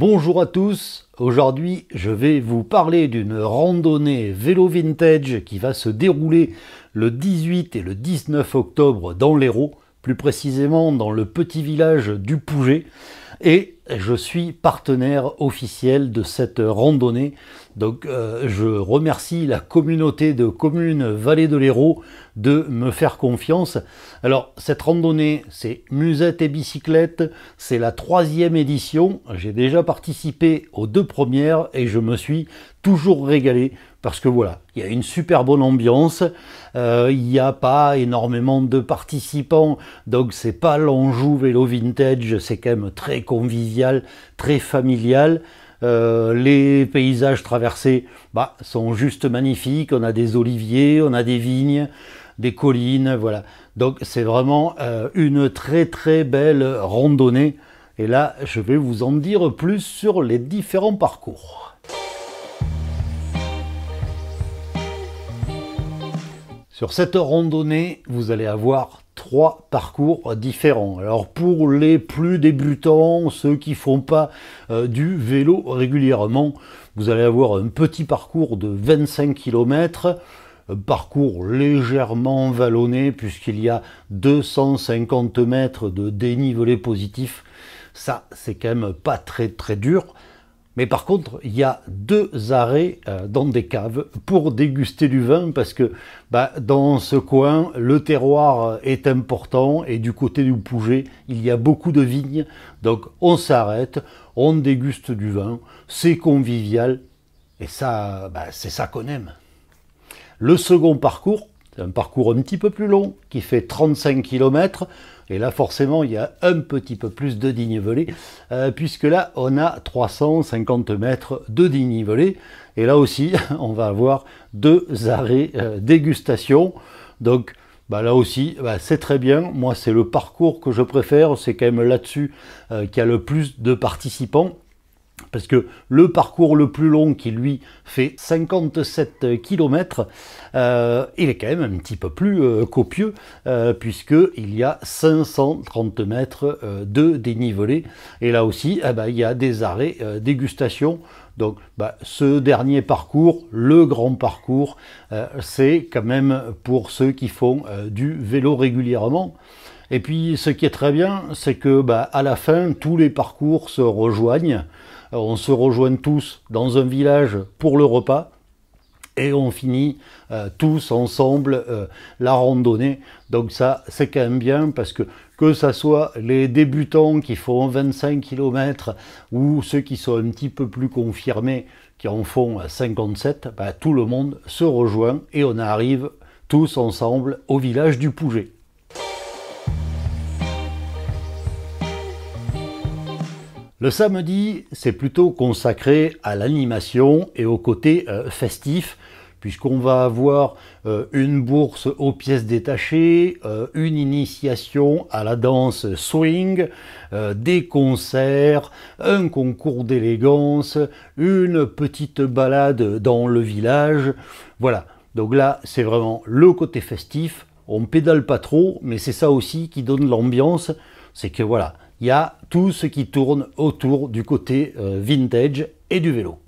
Bonjour à tous, aujourd'hui je vais vous parler d'une randonnée vélo vintage qui va se dérouler le 18 et le 19 octobre dans l'Hérault, plus précisément dans le petit village du Pouget, et je suis partenaire officiel de cette randonnée. Donc je remercie la communauté de communes Vallée de l'Hérault de me faire confiance. Alors cette randonnée, c'est musette et bicyclette, c'est la 3e édition. J'ai déjà participé aux 2 premières et je me suis toujours régalé parce que voilà, il y a une super bonne ambiance, il n'y a pas énormément de participants, donc c'est pas l'Anjou vélo vintage, c'est quand même très convivial, très familial. Les paysages traversés sont juste magnifiques, on a des oliviers, on a des vignes, des collines, voilà. Donc c'est vraiment une très belle randonnée. Et là, je vais vous en dire plus sur les différents parcours. Sur cette randonnée, vous allez avoir 3 parcours différents. Alors pour les plus débutants, ceux qui font pas du vélo régulièrement, vous allez avoir un petit parcours de 25 km, parcours légèrement vallonné puisqu'il y a 250 mètres de dénivelé positif. Ça, c'est quand même pas très dur. Mais par contre, il y a 2 arrêts dans des caves pour déguster du vin parce que dans ce coin, le terroir est important et du côté du Pouget, il y a beaucoup de vignes. Donc on s'arrête, on déguste du vin, c'est convivial et ça, c'est ça qu'on aime. Le second parcours, c'est un parcours un petit peu plus long qui fait 35 km. Et là, forcément, il y a un petit peu plus de dénivelé, puisque là, on a 350 mètres de dénivelé. Et là aussi, on va avoir 2 arrêts dégustation. Donc, là aussi, c'est très bien. Moi, c'est le parcours que je préfère. C'est quand même là-dessus qu'il y a le plus de participants. Parce que le parcours le plus long qui lui fait 57 km, il est quand même un petit peu plus copieux puisqu'il y a 530 mètres de dénivelé. Et là aussi, il y a des arrêts dégustation. Donc ce dernier parcours, le grand parcours, c'est quand même pour ceux qui font du vélo régulièrement. Et puis ce qui est très bien, c'est que à la fin, tous les parcours se rejoignent. On se rejoint tous dans un village pour le repas et on finit tous ensemble la randonnée. Donc ça, c'est quand même bien parce que ça soit les débutants qui font 25 km ou ceux qui sont un petit peu plus confirmés qui en font 57, tout le monde se rejoint et on arrive tous ensemble au village du Pouget. Le samedi, c'est plutôt consacré à l'animation et au côté festif, puisqu'on va avoir une bourse aux pièces détachées, une initiation à la danse swing, des concerts, un concours d'élégance, une petite balade dans le village. Voilà, donc là, c'est vraiment le côté festif. On pédale pas trop, mais c'est ça aussi qui donne l'ambiance, c'est que voilà, il y a tout ce qui tourne autour du côté vintage et du vélo.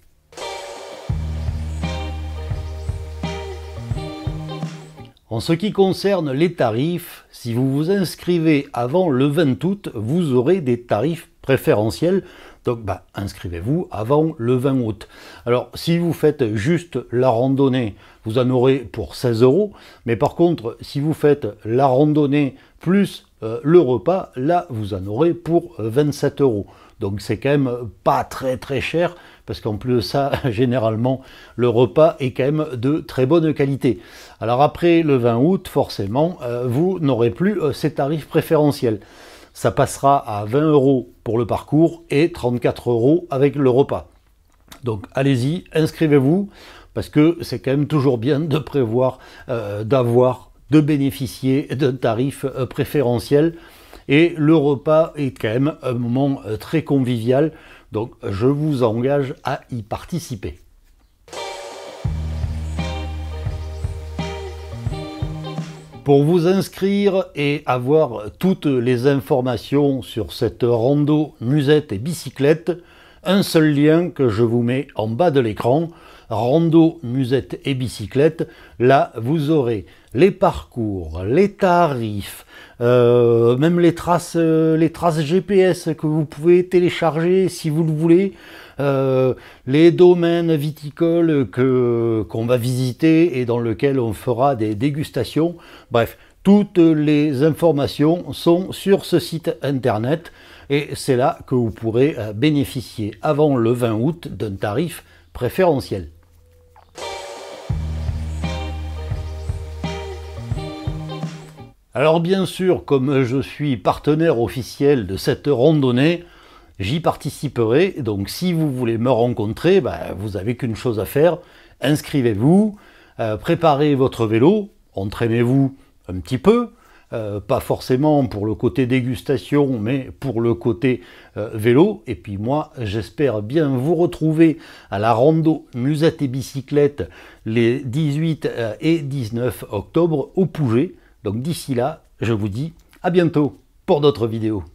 En ce qui concerne les tarifs, si vous vous inscrivez avant le 20 août, vous aurez des tarifs préférentiels. Donc inscrivez-vous avant le 20 août. Alors si vous faites juste la randonnée, vous en aurez pour 16 €. Mais par contre, si vous faites la randonnée plus le repas, là vous en aurez pour 27 €. Donc c'est quand même pas très cher, parce qu'en plus de ça, généralement, le repas est quand même de très bonne qualité. Alors après le 20 août, forcément, vous n'aurez plus ces tarifs préférentiels. Ça passera à 20 € pour le parcours et 34 € avec le repas. Donc allez-y, inscrivez-vous, parce que c'est quand même toujours bien de prévoir de bénéficier d'un tarif préférentiel. Et le repas est quand même un moment très convivial, donc je vous engage à y participer. Pour vous inscrire et avoir toutes les informations sur cette rando musette et bicyclette, un seul lien que je vous mets en bas de l'écran, rando, musette et bicyclette. Là, vous aurez les parcours, les tarifs, même les traces GPS que vous pouvez télécharger si vous le voulez, les domaines viticoles qu'on va visiter et dans lesquels on fera des dégustations. Bref, toutes les informations sont sur ce site internet et c'est là que vous pourrez bénéficier avant le 20 août d'un tarif préférentiel. Alors bien sûr, comme je suis partenaire officiel de cette randonnée, j'y participerai. Donc si vous voulez me rencontrer, vous n'avez qu'une chose à faire, inscrivez-vous, préparez votre vélo, entraînez-vous un petit peu, pas forcément pour le côté dégustation, mais pour le côté vélo. Et puis moi, j'espère bien vous retrouver à la rando musette et bicyclette les 18 et 19 octobre au Pouget. Donc d'ici là, je vous dis à bientôt pour d'autres vidéos.